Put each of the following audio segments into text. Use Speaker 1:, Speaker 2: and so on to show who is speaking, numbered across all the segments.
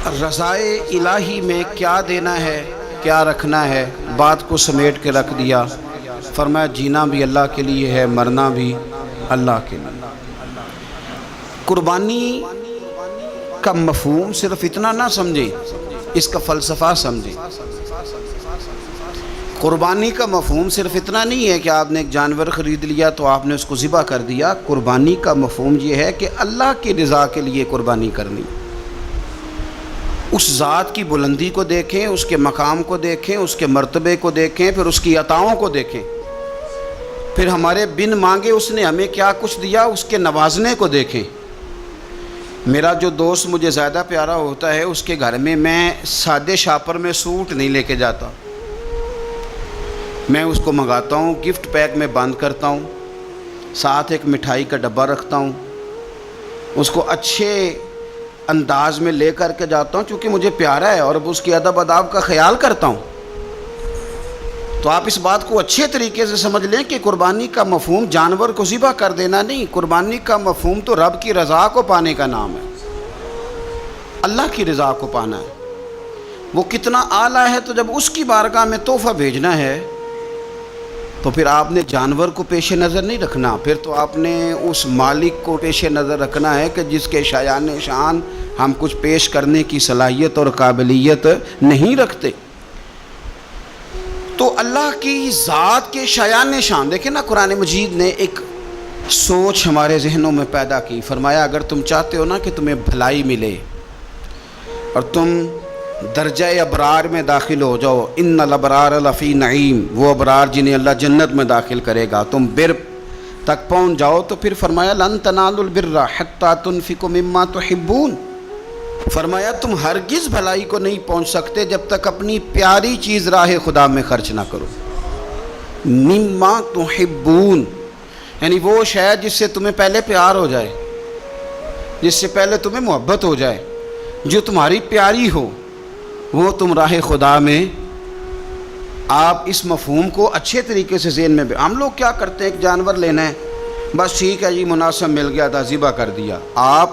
Speaker 1: رضائے الہی میں کیا دینا ہے کیا رکھنا ہے، بات کو سمیٹ کے رکھ دیا۔ فرمایا جینا بھی اللہ کے لیے ہے، مرنا بھی اللہ کے لیے۔ قربانی کا مفہوم صرف اتنا نہ سمجھیں، اس کا فلسفہ سمجھیں۔ قربانی کا مفہوم صرف اتنا نہیں ہے کہ آپ نے ایک جانور خرید لیا تو آپ نے اس کو ذبح کر دیا۔ قربانی کا مفہوم یہ ہے کہ اللہ کی رضا کے لیے قربانی کرنی، اس ذات کی بلندی کو دیکھیں، اس کے مقام کو دیکھیں، اس کے مرتبے کو دیکھیں، پھر اس کی عطاؤں کو دیکھیں، پھر ہمارے بن مانگے اس نے ہمیں کیا کچھ دیا، اس کے نوازنے کو دیکھیں۔ میرا جو دوست مجھے زیادہ پیارا ہوتا ہے، اس کے گھر میں میں سادے شاپر میں سوٹ نہیں لے کے جاتا، میں اس کو منگاتا ہوں، گفٹ پیک میں بند کرتا ہوں، ساتھ ایک مٹھائی کا ڈبہ رکھتا ہوں، اس کو اچھے انداز میں لے کر کے جاتا ہوں چونکہ مجھے پیارا ہے اور اب اس کی ادب آداب کا خیال کرتا ہوں۔ تو آپ اس بات کو اچھے طریقے سے سمجھ لیں کہ قربانی کا مفہوم جانور کو ذبح کر دینا نہیں، قربانی کا مفہوم تو رب کی رضا کو پانے کا نام ہے، اللہ کی رضا کو پانا ہے۔ وہ کتنا اعلیٰ ہے، تو جب اس کی بارگاہ میں تحفہ بھیجنا ہے تو پھر آپ نے جانور کو پیش نظر نہیں رکھنا، پھر تو آپ نے اس مالک کو پیش نظر رکھنا ہے کہ جس کے شایان شان ہم کچھ پیش کرنے کی صلاحیت اور قابلیت نہیں رکھتے۔ تو اللہ کی ذات کے شایان شان دیکھیں نا، قرآن مجید نے ایک سوچ ہمارے ذہنوں میں پیدا کی۔ فرمایا اگر تم چاہتے ہو نا کہ تمہیں بھلائی ملے اور تم درجہ ابرار میں داخل ہو جاؤ، ان الابرار لفی نعیم، وہ ابرار جنہیں اللہ جنت میں داخل کرے گا، تم بر تک پہنچ جاؤ، تو پھر فرمایا لن تنالوا البر حتی تنفقوا مما تحبون۔ فرمایا تم ہرگز بھلائی کو نہیں پہنچ سکتے جب تک اپنی پیاری چیز راہ خدا میں خرچ نہ کرو۔ مما تحبون یعنی وہ شے جس سے تمہیں پہلے پیار ہو جائے، جس سے پہلے تمہیں محبت ہو جائے، جو تمہاری پیاری ہو، وہ تم راہ خدا میں۔ آپ اس مفہوم کو اچھے طریقے سے ذہن میں ہم لوگ کیا کرتے ہیں، ایک جانور لینا ہے، بس ٹھیک ہے جی مناسب مل گیا تھا ذبح کر دیا۔ آپ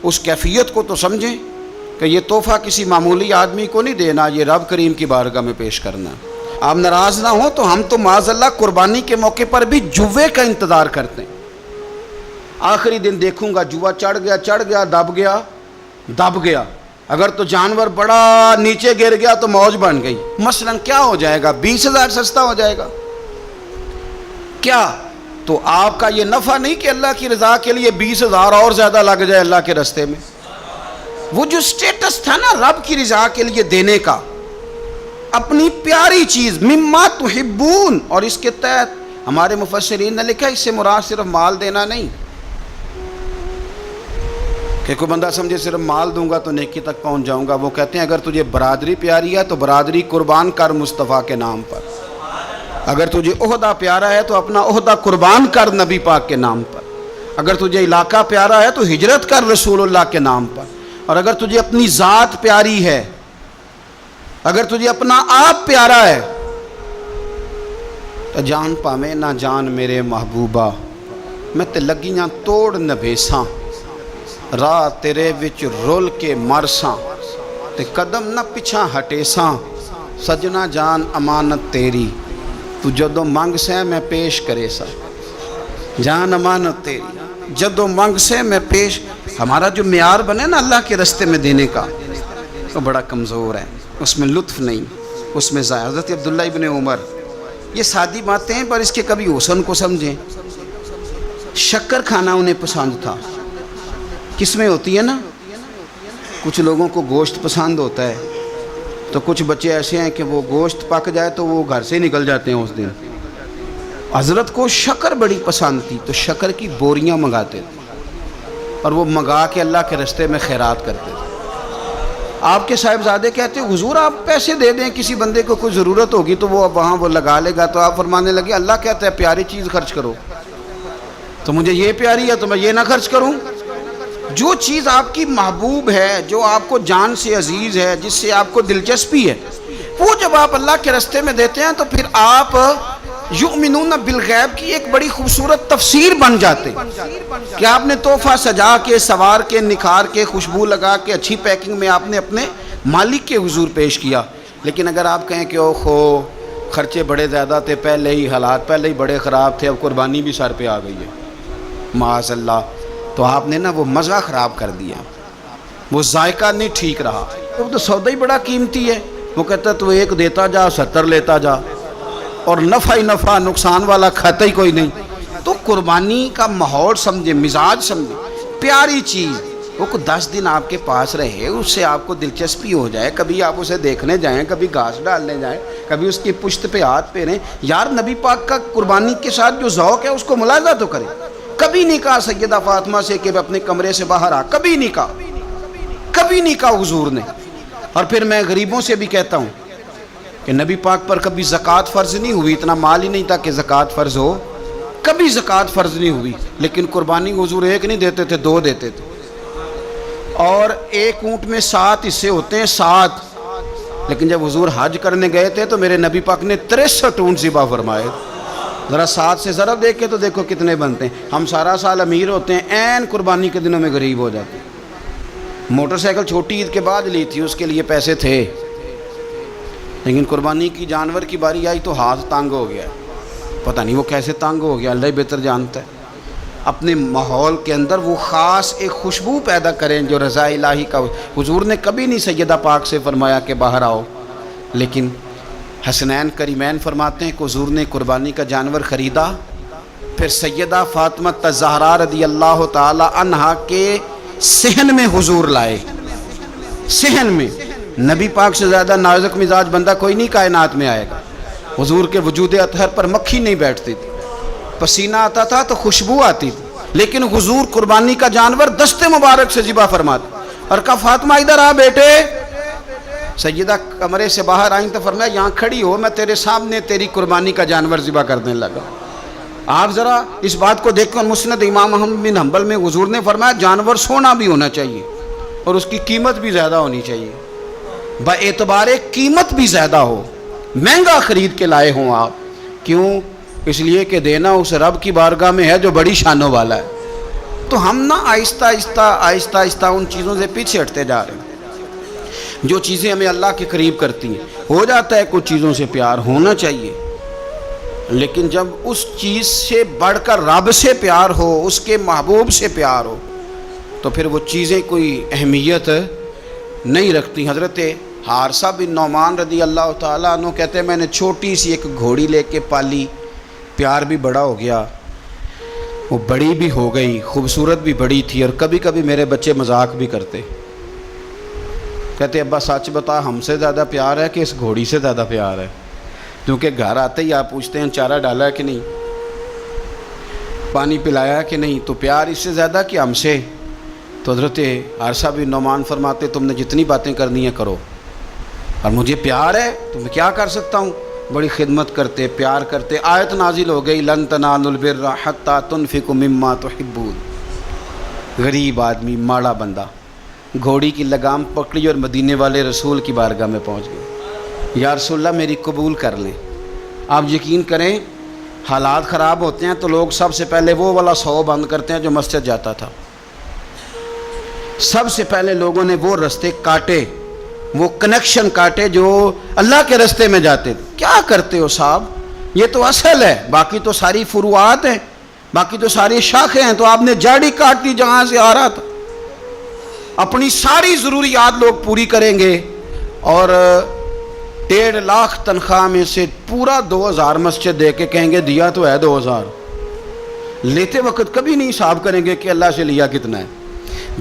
Speaker 1: اس کیفیت کو تو سمجھیں کہ یہ تحفہ کسی معمولی آدمی کو نہیں دینا، یہ رب کریم کی بارگاہ میں پیش کرنا۔ آپ ناراض نہ ہوں تو ہم تو معاذ اللہ قربانی کے موقع پر بھی جوے کا انتظار کرتے ہیں۔ آخری دن دیکھوں گا جوا چڑھ گیا دب گیا، اگر تو جانور بڑا نیچے گر گیا تو موج بن گئی۔ مثلا کیا ہو جائے گا، 20,000 سستا ہو جائے گا کیا؟ تو آپ کا یہ نفع نہیں کہ اللہ کی رضا کے لیے 20,000 اور زیادہ لگ جائے اللہ کے راستے میں۔ وہ جو سٹیٹس تھا نا رب کی رضا کے لیے دینے کا، اپنی پیاری چیز مما تحبون، اور اس کے تحت ہمارے مفسرین نے لکھا اس سے مراد صرف مال دینا نہیں کہ کوئی بندہ سمجھے صرف مال دوں گا تو نیکی تک پہنچ جاؤں گا۔ وہ کہتے ہیں اگر تجھے برادری پیاری ہے تو برادری قربان کر مصطفیٰ کے نام پر، اگر تجھے عہدہ پیارا ہے تو اپنا عہدہ قربان کر نبی پاک کے نام پر، اگر تجھے علاقہ پیارا ہے تو ہجرت کر رسول اللہ کے نام پر، اور اگر تجھے اپنی ذات پیاری ہے، اگر تجھے اپنا آپ پیارا ہے تو جان پاویں نہ جان میرے محبوبہ، میں تے لگیاں توڑ نبھیساں، راہ تیرے وچ رول کے مرساں، تے قدم نہ پچھا ہٹیساں، سجنا جان امانت تیری، تو جدو منگ سے میں پیش کرے سا، جان امانت تیری جدو منگ سے میں پیش۔ ہمارا جو معیار بنے نا اللہ کے راستے میں دینے کا، وہ بڑا کمزور ہے، اس میں لطف نہیں، اس میں ذائقہ۔ حضرت عبداللہ ابن عمر، یہ سادی باتیں ہیں پر اس کے کبھی حسن کو سمجھیں۔ شکر کھانا انہیں پسند تھا، کس میں ہوتی ہے نا، کچھ لوگوں کو گوشت پسند ہوتا ہے، تو کچھ بچے ایسے ہیں کہ وہ گوشت پک جائے تو وہ گھر سے نکل جاتے ہیں اس دن۔ حضرت کو شکر بڑی پسند تھی تو شکر کی بوریاں منگاتے تھے اور وہ منگا کے اللہ کے راستے میں خیرات کرتے تھے۔ آپ کے صاحبزادے کہتے ہیں حضور آپ پیسے دے دیں، کسی بندے کو کوئی ضرورت ہوگی تو وہ وہاں وہ لگا لے گا، تو آپ فرمانے لگے اللہ کہتا ہے پیاری چیز خرچ کرو، تو مجھے یہ پیاری ہے تو میں یہ نہ خرچ کروں۔ جو چیز آپ کی محبوب ہے، جو آپ کو جان سے عزیز ہے، جس سے آپ کو دلچسپی ہے، وہ جب آپ اللہ کے راستے میں دیتے ہیں تو پھر آپ یؤمنون بالغیب کی ایک بڑی خوبصورت تفسیر بن جاتے کہ آپ نے تحفہ سجا کے، سوار کے، نکھار کے، خوشبو لگا کے، اچھی پیکنگ میں آپ نے اپنے مالک کے حضور پیش کیا. لیکن اگر آپ کہیں کہ اوہو خرچے بڑے زیادہ تھے، پہلے ہی حالات پہلے ہی بڑے خراب تھے، اب قربانی بھی سر پہ آ گئی ہے، معاذ اللہ، تو آپ نے نا وہ مزہ خراب کر دیا، وہ ذائقہ نہیں ٹھیک رہا. وہ تو سودا ہی بڑا قیمتی ہے. وہ کہتا تو ایک دیتا جا 70 لیتا جا، اور نفع ہی نفع، نقصان والا کھاتا ہی کوئی نہیں. تو قربانی کا ماحول سمجھے، مزاج سمجھے، پیاری چیز. وہ کو 10 دن آپ کے پاس رہے، اس سے آپ کو دلچسپی ہو جائے، کبھی آپ اسے دیکھنے جائیں، کبھی گھاس ڈالنے جائیں، کبھی اس کی پشت پہ ہاتھ پھیریں. یار نبی پاک کا قربانی کے ساتھ جو ذوق ہے اس کو ملاحظہ تو کریں. کبھی نہیں کہا سیدہ فاطمہ سے کہ اپنے کمرے سے باہر آ، کبھی نہیں کہا، کبھی نہیں کہا حضور نے. اور پھر میں غریبوں سے بھی کہتا ہوں کہ نبی پاک پر کبھی زکوٰۃ فرض نہیں ہوئی، اتنا مال ہی نہیں تھا کہ زکوٰۃ فرض ہو، کبھی زکوٰۃ فرض نہیں ہوئی. لیکن قربانی حضور ایک نہیں دیتے تھے، 2 دیتے تھے. اور ایک اونٹ میں 7 حصے ہوتے ہیں، 7. لیکن جب حضور حج کرنے گئے تھے تو میرے نبی پاک نے 63 اونٹ ذبح فرمائے. ذرا 7 سے ضرب دیکھ کے تو دیکھو کتنے بنتے ہیں. ہم سارا سال امیر ہوتے ہیں، عین قربانی کے دنوں میں غریب ہو جاتے ہیں. موٹر سائیکل چھوٹی عید کے بعد لی تھی، اس کے لیے پیسے تھے، لیکن قربانی کی جانور کی باری آئی تو ہاتھ تانگ ہو گیا. پتہ نہیں وہ کیسے تانگ ہو گیا، اللہ ہی بہتر جانتا ہے. اپنے ماحول کے اندر وہ خاص ایک خوشبو پیدا کریں جو رضا الہی کا. حضور نے کبھی نہیں سیدہ پاک سے فرمایا کہ باہر آؤ. لیکن حسنین کریمین فرماتے ہیں کہ حضور نے قربانی کا جانور خریدا، پھر سیدہ فاطمہ الزہرا رضی اللہ تعالی عنہا کے صحن میں حضور لائے. صحن میں نبی پاک سے زیادہ نازک مزاج بندہ کوئی نہیں کائنات میں آئے گا. حضور کے وجود اطہر پر مکھی نہیں بیٹھتی تھی، پسینہ آتا تھا تو خوشبو آتی تھی. لیکن حضور قربانی کا جانور دست مبارک سے ذبح فرماتے اور کہا فاطمہ ادھر آ بیٹے. سیدہ کمرے سے باہر آئیں تو فرمایا یہاں کھڑی ہو، میں تیرے سامنے تیری قربانی کا جانور ذبح کرنے لگا. آپ ذرا اس بات کو دیکھ کر مسند امام احمد بن حنبل میں حضور نے فرمایا جانور سونا بھی ہونا چاہیے اور اس کی قیمت بھی زیادہ ہونی چاہیے، با اعتبار قیمت بھی زیادہ ہو، مہنگا خرید کے لائے ہوں آپ. کیوں؟ اس لیے کہ دینا اس رب کی بارگاہ میں ہے جو بڑی شانوں والا ہے. تو ہم نا آہستہ آہستہ ان چیزوں سے پیچھے ہٹتے جا رہے ہیں جو چیزیں ہمیں اللہ کے قریب کرتی ہیں. ہو جاتا ہے کچھ چیزوں سے پیار ہونا چاہیے، لیکن جب اس چیز سے بڑھ کر رب سے پیار ہو، اس کے محبوب سے پیار ہو، تو پھر وہ چیزیں کوئی اہمیت نہیں رکھتی. حضرت حارثہ بن نعمان رضی اللہ تعالیٰ عنہ کہتے ہیں میں نے چھوٹی سی ایک گھوڑی لے کے پالی، پیار بھی بڑا ہو گیا، وہ بڑی بھی ہو گئی، خوبصورت بھی بڑی تھی، اور کبھی کبھی میرے بچے مذاق بھی کرتے، کہتے ابا سچ بتا ہم سے زیادہ پیار ہے کہ اس گھوڑی سے زیادہ پیار ہے؟ کیونکہ گھر آتے ہی آپ پوچھتے ہیں چارہ ڈالا ہے کہ نہیں، پانی پلایا ہے کہ نہیں، تو پیار اس سے زیادہ کہ ہم سے. تو حضرت حارثہ بن نعمان فرماتے تم نے جتنی باتیں کرنی ہیں کرو، اور مجھے پیار ہے تو میں کیا کر سکتا ہوں. بڑی خدمت کرتے، پیار کرتے. آیت نازل ہو گئی لن تنالوا البر حتی تنفقوا مما تحبون. غریب آدمی، ماڑا بندہ، گھوڑی کی لگام پکڑی اور مدینے والے رسول کی بارگاہ میں پہنچ گئے. یا رسول اللہ میری قبول کر لیں. آپ یقین کریں حالات خراب ہوتے ہیں تو لوگ سب سے پہلے وہ والا 100 بند کرتے ہیں جو مسجد جاتا تھا. سب سے پہلے لوگوں نے وہ رستے کاٹے، وہ کنیکشن کاٹے جو اللہ کے رستے میں جاتے تھے. کیا کرتے ہو صاحب، یہ تو اصل ہے، باقی تو ساری فروعات ہیں، باقی تو ساری شاخیں ہیں. تو آپ نے جاڑی کاٹ دی جہاں سے آ رہا تھا. اپنی ساری ضروریات لوگ پوری کریں گے اور 1.5 لاکھ تنخواہ میں سے پورا 2000 مسجد دے کے کہیں گے دیا تو ہے 2000. لیتے وقت کبھی نہیں حساب کریں گے کہ اللہ سے لیا کتنا ہے،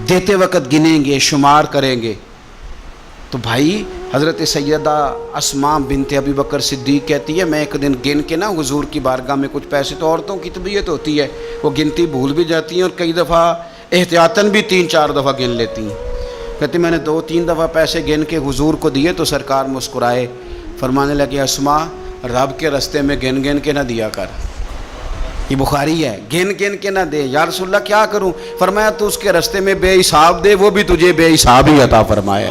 Speaker 1: دیتے وقت گنیں گے، شمار کریں گے. تو بھائی حضرت سیدہ اسماء بنت ابی بکر صدیق کہتی ہے میں ایک دن گن کے نا حضور کی بارگاہ میں کچھ پیسے، تو عورتوں کی طبیعت ہوتی ہے وہ گنتی بھول بھی جاتی ہیں اور کئی دفعہ احتیاطاً بھی 3-4 دفعہ گن لیتی ہیں. کہتی میں نے 2-3 دفعہ پیسے گن کے حضور کو دیے تو سرکار مسکرائے، فرمانے لگے اسماء رب کے رستے میں گن گن کے نہ دیا کر. یہ بخاری ہے، گن گن کے نہ دے. یا رسول اللہ کیا کروں؟ فرمایا تو اس کے رستے میں بے حساب دے، وہ بھی تجھے بے حساب ہی عطا فرمائے.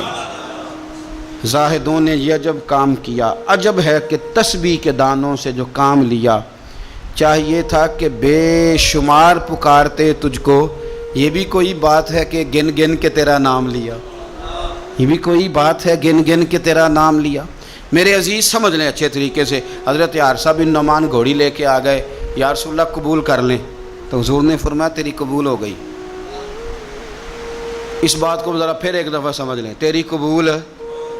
Speaker 1: زاہدوں نے یہ عجب کام کیا، عجب ہے کہ تسبیح کے دانوں سے جو کام لیا چاہیے تھا کہ بے شمار پکارتے تجھ کو، یہ بھی کوئی بات ہے کہ گن گن کے تیرا نام لیا، یہ بھی کوئی بات ہے گن گن کے تیرا نام لیا۔ میرے عزیز سمجھ لیں اچھے طریقے سے، حضرت حارثہ بن نعمان گھوڑی لے کے آ گئے، یا رسول اللہ قبول کر لیں، تو حضور نے فرمایا تیری قبول ہو گئی۔ اس بات کو ذرا پھر ایک دفعہ سمجھ لیں، تیری قبول ہے۔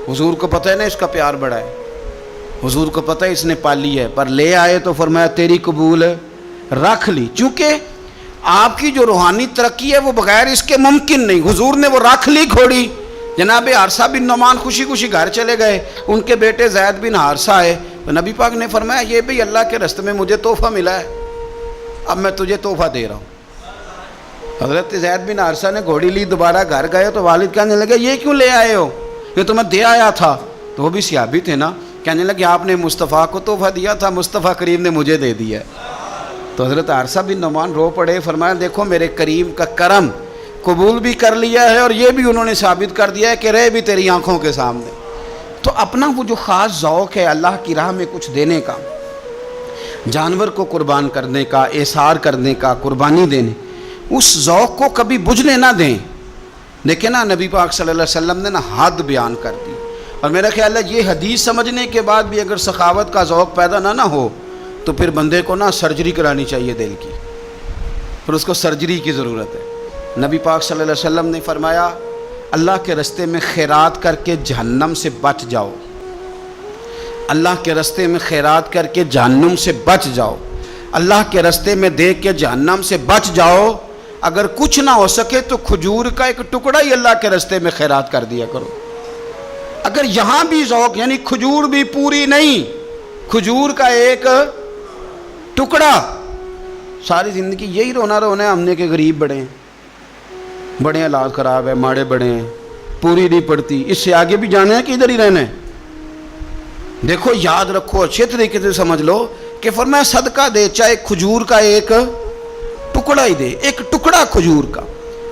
Speaker 1: حضور کو پتہ ہے نا اس کا پیار بڑا ہے، حضور کو پتہ ہے اس نے پالی ہے، پر لے آئے تو فرمایا تیری قبول رکھ لی، چونکہ آپ کی جو روحانی ترقی ہے وہ بغیر اس کے ممکن نہیں۔ حضور نے وہ رکھ لی گھوڑی۔ جناب حارثہ بن نعمان خوشی خوشی گھر چلے گئے، ان کے بیٹے زید بن حارثہ آئے، تو نبی پاک نے فرمایا یہ بھی اللہ کے راستے میں مجھے تحفہ ملا ہے، اب میں تجھے تحفہ دے رہا ہوں۔ حضرت زید بن حارثہ نے گھوڑی لی، دوبارہ گھر گئے تو والد کہنے لگے یہ کیوں لے آئے ہو؟ یہ تو میں دے آیا تھا۔ تو وہ بھی صحابی تھے نا، کہنے لگے آپ نے مصطفیٰ کو تحفہ دیا تھا، مصطفیٰ کریم نے مجھے دے دیا۔ تو حضرت حارثہ بن نعمان رو پڑے، فرمایا دیکھو میرے کریم کا کرم، قبول بھی کر لیا ہے اور یہ بھی انہوں نے ثابت کر دیا ہے کہ رہے بھی تیری آنکھوں کے سامنے۔ تو اپنا وہ جو خاص ذوق ہے اللہ کی راہ میں کچھ دینے کا، جانور کو قربان کرنے کا، احسار کرنے کا، قربانی دینے، اس ذوق کو کبھی بجھنے نہ دیں۔ دیکھیں نا نبی پاک صلی اللہ علیہ وسلم نے نا حد بیان کر دی، اور میرا خیال ہے یہ حدیث سمجھنے کے بعد بھی اگر سخاوت کا ذوق پیدا نہ ہو تو پھر بندے کو نا سرجری کرانی چاہیے دل کی، پھر اس کو سرجری کی ضرورت ہے۔ نبی پاک صلی اللہ علیہ وسلم نے فرمایا اللہ کے راستے میں خیرات کر کے جہنم سے بچ جاؤ، اللہ کے راستے میں خیرات کر کے جہنم سے بچ جاؤ، اللہ کے راستے میں دے کے جہنم سے بچ جاؤ۔ اگر کچھ نہ ہو سکے تو کھجور کا ایک ٹکڑا ہی اللہ کے راستے میں خیرات کر دیا کرو۔ اگر یہاں بھی ذوق، یعنی کھجور بھی پوری نہیں، کھجور کا ایک ٹکڑا، ساری زندگی یہی رونا رونا ہے ہم نے کہ غریب بڑے ہیں، بڑے حالات خراب ہے، ماڑے بڑے ہیں، پوری نہیں پڑتی، اس سے آگے بھی جانا ہے کہ ادھر ہی رہنا ہے؟ دیکھو یاد رکھو، اچھے طریقے سے سمجھ لو کہ فرمایا صدقہ دے، چاہے کھجور کا ایک ٹکڑا ہی دے، ایک ٹکڑا کھجور کا۔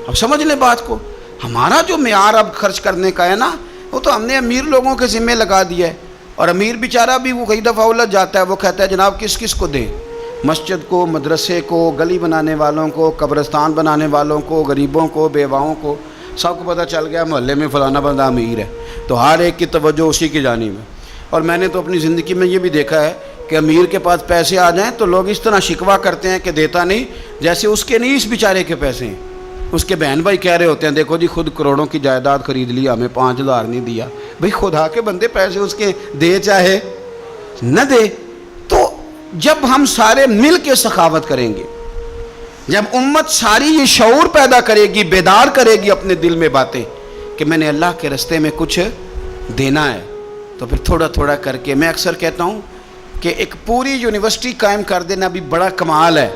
Speaker 1: اب سمجھ لیں بات کو، ہمارا جو معیار اب خرچ کرنے کا ہے نا، وہ تو ہم نے امیر لوگوں کے ذمہ لگا دیا ہے، اور امیر بیچارہ بھی وہ کئی دفعہ الجھ جاتا ہے، وہ کہتا ہے جناب کس کس کو دیں، مسجد کو، مدرسے کو، گلی بنانے والوں کو، قبرستان بنانے والوں کو، غریبوں کو، بیواؤں کو، سب کو پتہ چل گیا محلے میں فلانا بندہ امیر ہے، تو ہر ایک کی توجہ اسی کی جانب ہے۔ اور میں نے تو اپنی زندگی میں یہ بھی دیکھا ہے کہ امیر کے پاس پیسے آ جائیں تو لوگ اس طرح شکوہ کرتے ہیں کہ دیتا نہیں، جیسے اس کے نہیں اس بیچارے کے پیسے ہیں۔ اس کے بہن بھائی کہہ رہے ہوتے ہیں دیکھو جی خود کروڑوں کی جائیداد خرید لی، ہمیں 5,000 نہیں دیا۔ بھئی خدا کے بندے پیسے اس کے دے چاہے نہ دے۔ تو جب ہم سارے مل کے سخاوت کریں گے، جب امت ساری یہ شعور پیدا کرے گی، بیدار کرے گی اپنے دل میں باتیں کہ میں نے اللہ کے راستے میں کچھ دینا ہے، تو پھر تھوڑا تھوڑا کر کے، میں اکثر کہتا ہوں کہ ایک پوری یونیورسٹی قائم کر دینا بھی بڑا کمال ہے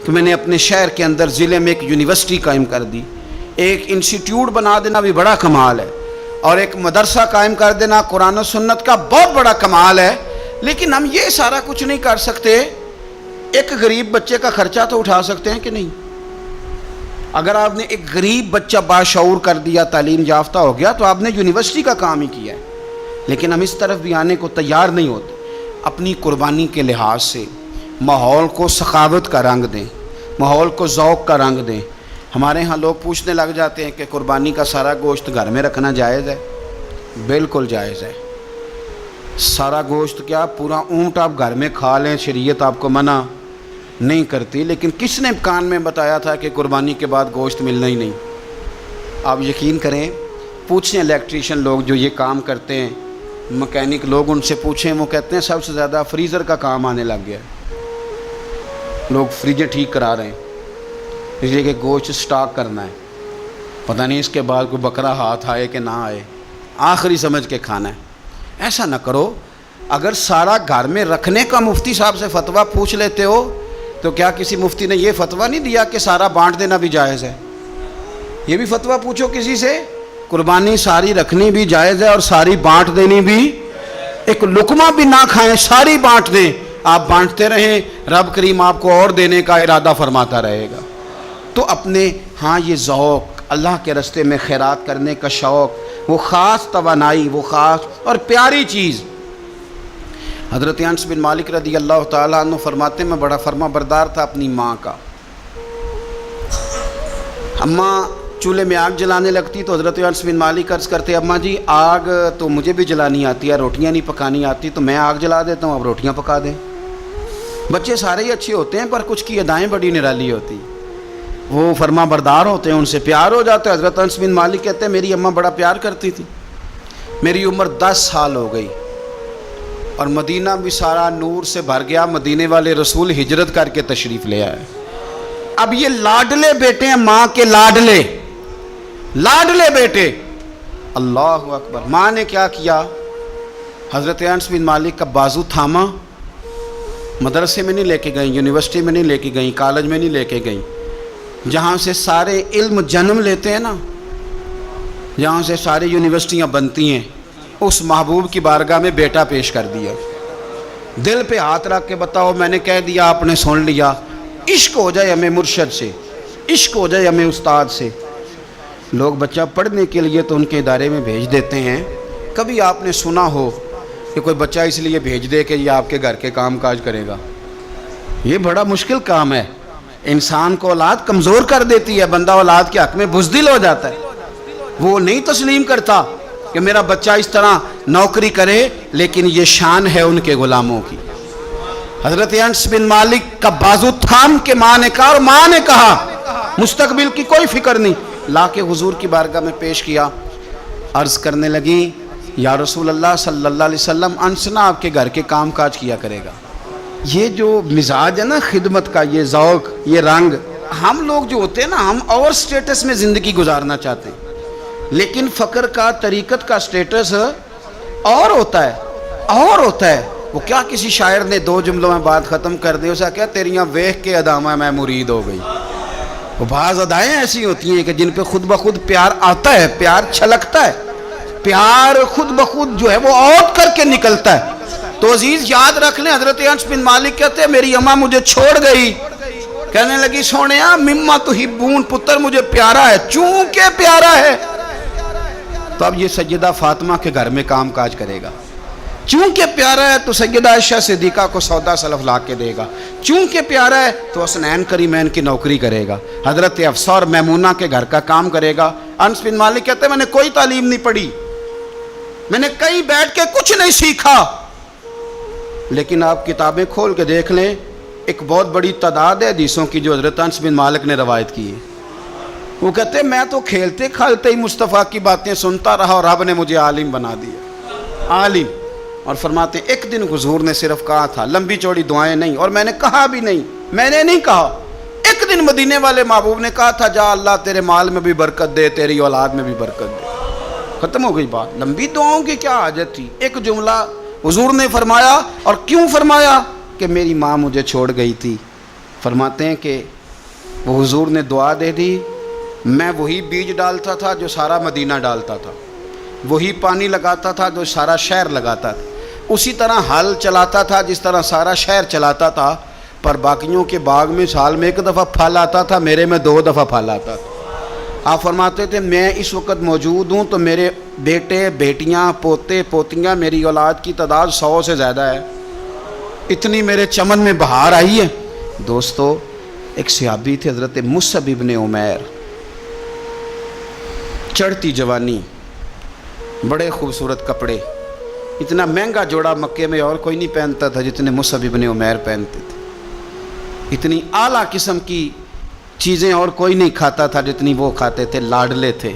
Speaker 1: کہ میں نے اپنے شہر کے اندر ضلع میں ایک یونیورسٹی قائم کر دی، ایک انسٹیٹیوٹ بنا دینا بھی بڑا کمال ہے، اور ایک مدرسہ قائم کر دینا قرآن و سنت کا بہت بڑا کمال ہے۔ لیکن ہم یہ سارا کچھ نہیں کر سکتے۔ ایک غریب بچے کا خرچہ تو اٹھا سکتے ہیں کہ نہیں؟ اگر آپ نے ایک غریب بچہ باشعور کر دیا، تعلیم یافتہ ہو گیا، تو آپ نے یونیورسٹی کا کام ہی کیا ہے۔ لیکن ہم اس طرف بھی آنے کو تیار نہیں ہوتے۔ اپنی قربانی کے لحاظ سے ماحول کو سخاوت کا رنگ دیں، ماحول کو ذوق کا رنگ دیں۔ ہمارے ہاں لوگ پوچھنے لگ جاتے ہیں کہ قربانی کا سارا گوشت گھر میں رکھنا جائز ہے؟ بالکل جائز ہے۔ سارا گوشت کیا، پورا اونٹ آپ گھر میں کھا لیں، شریعت آپ کو منع نہیں کرتی، لیکن کس نے کان میں بتایا تھا کہ قربانی کے بعد گوشت ملنا ہی نہیں؟ آپ یقین کریں، پوچھیں الیکٹریشین لوگ جو یہ کام کرتے ہیں، مکینک لوگ، ان سے پوچھیں، وہ کہتے ہیں سب سے زیادہ فریزر کا کام آنے لگ گیا ہے، لوگ فریجیں ٹھیک کرا رہے ہیں اس لیے کہ گوشت سٹاک کرنا ہے، پتہ نہیں اس کے بعد کوئی بکرا ہاتھ آئے کہ نہ آئے، آخری سمجھ کے کھانا ہے۔ ایسا نہ کرو۔ اگر سارا گھر میں رکھنے کا مفتی صاحب سے فتویٰ پوچھ لیتے ہو تو کیا کسی مفتی نے یہ فتویٰ نہیں دیا کہ سارا بانٹ دینا بھی جائز ہے؟ یہ بھی فتویٰ پوچھو کسی سے، قربانی ساری رکھنی بھی جائز ہے اور ساری بانٹ دینی بھی، ایک لقمہ بھی نہ کھائیں، ساری بانٹ دیں، آپ بانٹتے رہیں، رب کریم آپ کو اور دینے کا ارادہ فرماتا رہے گا۔ تو اپنے ہاں یہ ذوق، اللہ کے راستے میں خیرات کرنے کا شوق، وہ خاص توانائی، وہ خاص اور پیاری چیز حضرت انس بن مالک رضی اللہ تعالیٰ عنہ فرماتے ہیں میں بڑا فرما بردار تھا اپنی ماں کا. اماں چولہے میں آگ جلانے لگتی تو حضرت انس بن مالک عرض کرتے اماں جی آگ تو مجھے بھی جلانی آتی ہے, روٹیاں نہیں پکانی آتی, تو میں آگ جلا دیتا ہوں, اب روٹیاں پکا دیں. بچے سارے ہی اچھے ہوتے ہیں پر کچھ کی ادائیں بڑی نرالی ہوتی, وہ فرما بردار ہوتے ہیں, ان سے پیار ہو جاتا ہے. حضرت انس بن مالک کہتے ہیں میری اماں بڑا پیار کرتی تھی. میری عمر 10 سال ہو گئی اور مدینہ بھی سارا نور سے بھر گیا. مدینے والے رسول ہجرت کر کے تشریف لے آئے. اب یہ لاڈلے بیٹے ہیں, ماں کے لاڈلے بیٹے. اللہ اکبر. ماں نے کیا کیا, حضرت انس بن مالک کا بازو تھاما, مدرسے میں نہیں لے کے گئیں, یونیورسٹی میں نہیں لے کے گئیں, کالج میں نہیں لے کے گئیں, جہاں سے سارے علم جنم لیتے ہیں نا, جہاں سے ساری یونیورسٹیاں بنتی ہیں, اس محبوب کی بارگاہ میں بیٹا پیش کر دیا. دل پہ ہاتھ رکھ کے بتاؤ, میں نے کہہ دیا آپ نے سن لیا. عشق ہو جائے ہمیں مرشد سے, عشق ہو جائے ہمیں استاد سے. لوگ بچہ پڑھنے کے لیے تو ان کے ادارے میں بھیج دیتے ہیں. کبھی آپ نے سنا ہو کہ کوئی بچہ اس لیے بھیج دے کہ یہ آپ کے گھر کے کام کاج کرے گا؟ یہ بڑا مشکل کام ہے. انسان کو اولاد کمزور کر دیتی ہے, بندہ اولاد کے حق میں بزدل ہو جاتا ہے. وہ نہیں تسلیم کرتا کہ میرا بچہ اس طرح نوکری کرے, لیکن یہ شان ہے ان کے غلاموں کی. حضرت انس بن مالک کا بازو تھام کے ماں نے کہا, اور ماں نے کہا مستقبل کی کوئی فکر نہیں, لا کے حضور کی بارگاہ میں پیش کیا. عرض کرنے لگی یا رسول اللہ صلی اللہ علیہ وسلم, انس نہ آپ کے گھر کے کام کاج کیا کرے گا. یہ جو مزاج ہے نا خدمت کا, یہ ذوق, یہ رنگ, ہم لوگ جو ہوتے ہیں نا, ہم اور سٹیٹس میں زندگی گزارنا چاہتے ہیں, لیکن فقر کا, طریقت کا سٹیٹس اور ہوتا ہے. وہ کیا کسی شاعر نے 2 جملوں میں بات ختم کر دی, اسے کیا تیریاں ویخ کے ادامہ میں مرید ہو گئی. وہ بعض ادائیں ایسی ہوتی ہیں کہ جن پہ خود بخود پیار آتا ہے, پیار چھلکتا ہے, پیار خود بخود جو ہے وہ اوت کر کے نکلتا ہے. تو عزیز یاد رکھ لیں, حضرت انس بن مالک کہتے ہیں میری اماں مجھے چھوڑ گئی, کہنے لگی سونیا مما تحبون, پتر مجھے پیارا ہے, چونکہ پیارا ہے تو اب یہ سیدہ فاطمہ کے گھر میں کام کاج کرے گا. چونکہ پیارا ہے تو سیدہ عائشہ صدیقہ کو سودا سلف لا کے دے گا. چونکہ پیارا ہے تو حسنین کریمین کی نوکری کرے گا. حضرت حفصہ اور میمونہ کے گھر کا کام کرے گا. انس بن مالک کہتے ہیں میں نے کوئی تعلیم نہیں پڑھی, میں نے کہیں بیٹھ کے کچھ نہیں سیکھا, لیکن آپ کتابیں کھول کے دیکھ لیں, ایک بہت بڑی تعداد ہے حدیثوں کی جو حضرت انس بن مالک نے روایت کی ہے. وہ کہتے ہیں میں تو کھیلتے کھالتے ہی مصطفیٰ کی باتیں سنتا رہا اور رب نے مجھے عالم بنا دیا, عالم. اور فرماتے ہیں ایک دن حضور نے صرف کہا تھا, لمبی چوڑی دعائیں نہیں, اور میں نے کہا بھی نہیں, میں نے نہیں کہا. ایک دن مدینے والے محبوب نے کہا تھا جا اللہ تیرے مال میں بھی برکت دے, تیری اولاد میں بھی برکت دے. ختم ہو گئی بات. لمبی دعاؤں کی کیا حاجت تھی؟ ایک جملہ حضور نے فرمایا. اور کیوں فرمایا؟ کہ میری ماں مجھے چھوڑ گئی تھی. فرماتے ہیں کہ وہ حضور نے دعا دے دی, میں وہی بیج ڈالتا تھا جو سارا مدینہ ڈالتا تھا, وہی پانی لگاتا تھا جو سارا شہر لگاتا تھا, اسی طرح ہل چلاتا تھا جس طرح سارا شہر چلاتا تھا. پر باقیوں کے باغ میں سال میں 1 دفعہ پھل آتا تھا, میرے میں 2 دفعہ پھل آتا تھا. آپ فرماتے تھے میں اس وقت موجود ہوں تو میرے بیٹے بیٹیاں پوتے پوتیاں, میری اولاد کی تعداد 100 سے زیادہ ہے. اتنی میرے چمن میں بہار آئی ہے. دوستو, ایک صحابی تھے حضرت مصعب ابن عمیر, چڑھتی جوانی, بڑے خوبصورت کپڑے, اتنا مہنگا جوڑا مکے میں اور کوئی نہیں پہنتا تھا جتنے مصعب ابن عمیر پہنتے تھے. اتنی اعلیٰ قسم کی چیزیں اور کوئی نہیں کھاتا تھا جتنی وہ کھاتے تھے. لاڈلے تھے.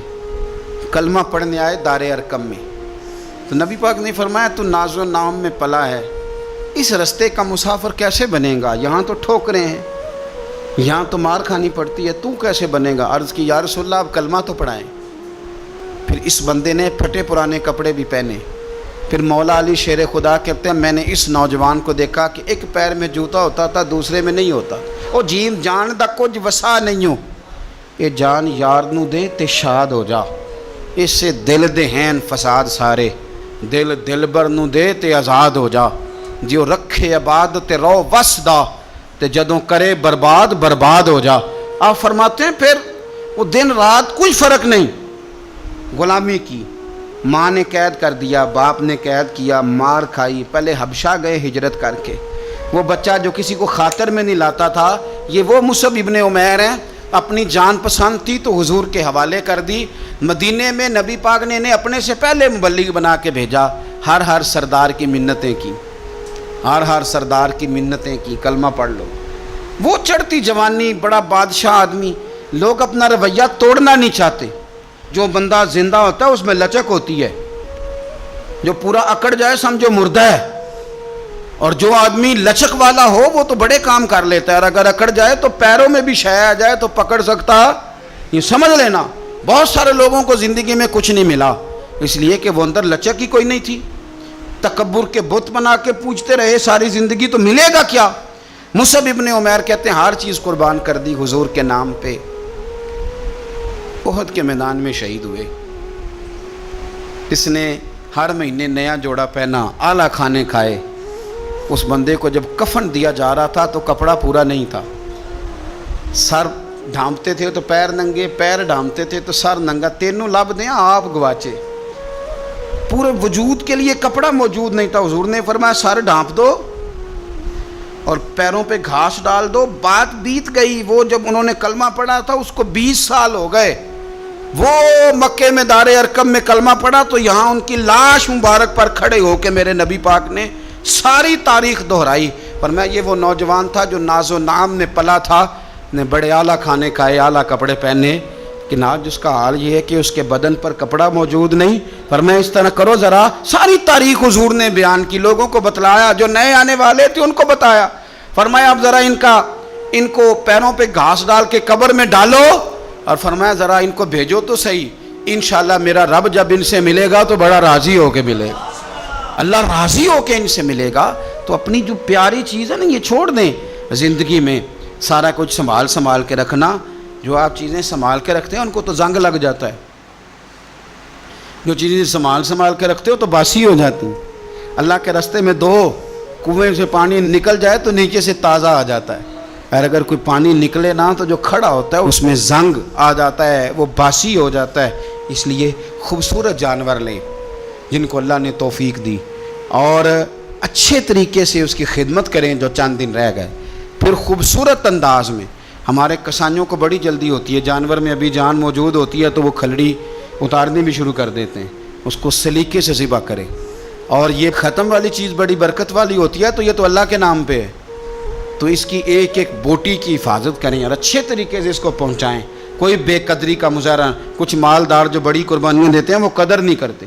Speaker 1: کلمہ پڑھنے آئے دار ارقم میں, تو نبی پاک نے فرمایا تو ناز و نام میں پلا ہے, اس رستے کا مسافر کیسے بنے گا؟ یہاں تو ٹھوکریں ہیں, یہاں تو مار کھانی پڑتی ہے, تو کیسے بنے گا؟ عرض کی یا رسول اللہ آپ کلمہ تو پڑھائیں. پھر اس بندے نے پھٹے پرانے کپڑے بھی پہنے. پھر مولا علی شیر خدا کہتے ہیں میں نے اس نوجوان کو دیکھا کہ ایک پیر میں جوتا ہوتا تھا, دوسرے میں نہیں ہوتا. او جیم جان دا کچھ وسا نہیں ہو, اے جان یار نو دے تے شاد ہو جا, اس سے دل دے ہیں فساد سارے, دل دلبر نو دے تے آزاد ہو جا, جیو رکھے آباد تے رو وس دا, تے جدوں کرے برباد برباد ہو جا. آپ فرماتے ہیں پھر وہ دن رات کوئی فرق نہیں, غلامی کی, ماں نے قید کر دیا، باپ نے قید کیا، مار کھائی، پہلے حبشہ گئے ہجرت کر کے، وہ بچہ جو کسی کو خاطر میں نہیں لاتا تھا، یہ وہ مصعب ابن عمیر ہیں، اپنی جان پسند تھی تو حضور کے حوالے کر دی۔ مدینے میں نبی پاک نے انہیں اپنے سے پہلے مبلغ بنا کے بھیجا، ہر سردار کی منتیں کی، ہر سردار کی منتیں کی، کلمہ پڑھ لو۔ وہ چڑھتی جوانی، بڑا بادشاہ آدمی، لوگ اپنا رویہ توڑنا نہیں چاہتے۔ جو بندہ زندہ ہوتا ہے اس میں لچک ہوتی ہے، جو پورا اکڑ جائے سمجھو مردہ ہے، اور جو آدمی لچک والا ہو وہ تو بڑے کام کر لیتا ہے، اور اگر اکڑ جائے تو پیروں میں بھی شے آ جائے تو پکڑ سکتا، یہ سمجھ لینا۔ بہت سارے لوگوں کو زندگی میں کچھ نہیں ملا، اس لیے کہ وہ اندر لچک ہی کوئی نہیں تھی، تکبر کے بت بنا کے پوجتے رہے ساری زندگی، تو ملے گا کیا؟ مصعب ابن عمیر کہتے ہیں ہر چیز قربان کر دی حضور کے نام پہ، احد کے میدان میں شہید ہوئے۔ اس نے ہر مہینے نیا جوڑا پہنا، اعلیٰ کھانے کھائے۔ اس بندے کو جب کفن دیا جا رہا تھا تو کپڑا پورا نہیں تھا، سر ڈھانپتے تھے تو پیر ننگے، پیر ڈھانپتے تھے تو سر ننگا، تینوں لب دیں آپ گواچے، پورے وجود کے لیے کپڑا موجود نہیں تھا۔ حضور نے فرمایا سر ڈھانپ دو اور پیروں پہ گھاس ڈال دو۔ بات بیت گئی، وہ جب انہوں نے کلمہ پڑھا تھا اس کو 20 سال ہو گئے، وہ مکے میں دار ارقم میں کلمہ پڑھا تو یہاں ان کی لاش مبارک پر کھڑے ہو کے میرے نبی پاک نے ساری تاریخ دہرائی، فرمایا یہ وہ نوجوان تھا جو ناز و نام میں پلا تھا، نے بڑے اعلیٰ کھانے کھائے، اعلیٰ کپڑے پہنے، کہ آج اس کا حال یہ ہے کہ اس کے بدن پر کپڑا موجود نہیں۔ فرمایا اس طرح کرو ذرا، ساری تاریخ حضور نے بیان کی، لوگوں کو بتلایا، جو نئے آنے والے تھے ان کو بتایا۔ فرمایا اب ذرا ان کو پیروں پہ گھاس ڈال کے قبر میں ڈالو، اور فرمایا ذرا ان کو بھیجو تو صحیح، انشاءاللہ میرا رب جب ان سے ملے گا تو بڑا راضی ہو کے ملے گا، اللہ راضی ہو کے ان سے ملے گا۔ تو اپنی جو پیاری چیز ہے نا یہ چھوڑ دیں، زندگی میں سارا کچھ سنبھال کے رکھنا۔ جو آپ چیزیں سنبھال کے رکھتے ہیں ان کو تو زنگ لگ جاتا ہے، جو چیزیں سنبھال کے رکھتے ہو تو باسی ہو جاتی ہیں۔ اللہ کے راستے میں دو کنویں سے پانی نکل جائے تو نیچے سے تازہ آ جاتا ہے، اور اگر کوئی پانی نکلے نہ تو جو کھڑا ہوتا ہے اس میں زنگ آ جاتا ہے، وہ باسی ہو جاتا ہے۔ اس لیے خوبصورت جانور لیں جن کو اللہ نے توفیق دی، اور اچھے طریقے سے اس کی خدمت کریں جو چند دن رہ گئے، پھر خوبصورت انداز میں۔ ہمارے کسانیوں کو بڑی جلدی ہوتی ہے، جانور میں ابھی جان موجود ہوتی ہے تو وہ کھلڑی اتارنی بھی شروع کر دیتے ہیں، اس کو سلیقے سے ذبح کریں۔ اور یہ ختم والی چیز بڑی برکت والی ہوتی ہے تو یہ تو اللہ کے نام پہ ہے، تو اس کی ایک ایک بوٹی کی حفاظت کریں اور اچھے طریقے سے اس کو پہنچائیں۔ کوئی بے قدری کا مظاہرہ، کچھ مالدار جو بڑی قربانیاں دیتے ہیں وہ قدر نہیں کرتے،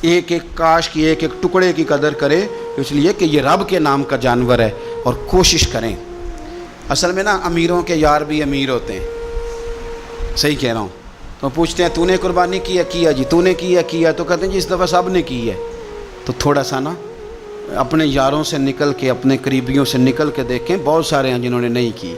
Speaker 1: ایک ایک کاش کی ایک ایک ٹکڑے کی قدر کرے، اس لیے کہ یہ رب کے نام کا جانور ہے، اور کوشش کریں۔ اصل میں نا امیروں کے یار بھی امیر ہوتے ہیں، صحیح کہہ رہا ہوں، تو پوچھتے ہیں تو نے قربانی کیا جی، تو نے کیا، تو کہتے ہیں جی اس دفعہ سب نے کی ہے۔ تو تھوڑا سا نا اپنے یاروں سے نکل کے، اپنے قریبیوں سے نکل کے دیکھیں، بہت سارے ہیں جنہوں نے نہیں کی۔